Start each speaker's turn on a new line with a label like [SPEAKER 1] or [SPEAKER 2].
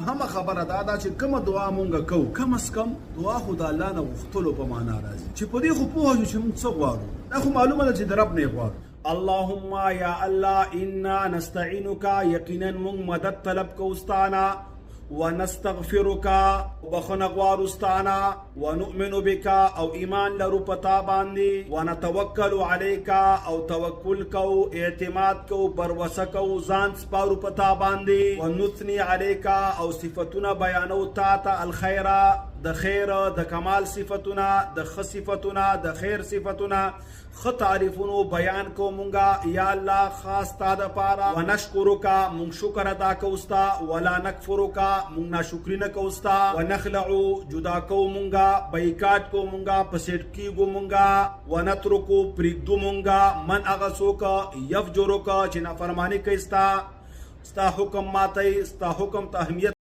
[SPEAKER 1] هم خبره دا چې کوم دعا مونږ کوو کم از کم دعا خو د الله نه غوښتلو په معنا راځي چې په دې خو پوه شو چې مونږ څه غواړو دا خو معلومه ده چې د رب نه غواړو اللهم یا الله انا نستعینک یقینا مونږ مدد طلب کوو ستانه ونستغفرك وبخنا غوارستانا ونؤمن بك او ایمان لرو پتا باندې ونتوکل عليك او توکل کو اعتماد کو بروسه کو ځان سپارو پتا باندې ونثني عليك او صفاتنا بیانو تا الخير د خیر د کمال صفاتنا د صفاتنا د خیر صفاتنا خ تعریفونو بیان کو مونږه یا الله خاص تا د پاره ونشکرک مونږ شکر ادا کوستا ولا نکفرک مونږ ناشکری نه کوستا ونخلع جدا کو مونږه بایکاټ کو مونږه پسټ کیګو مونږه ونترکو پریګدو مونږه من اغسوک یفجرک چې نافرمانی کوي ستا حکم ماته ستا حکم ته اهمیت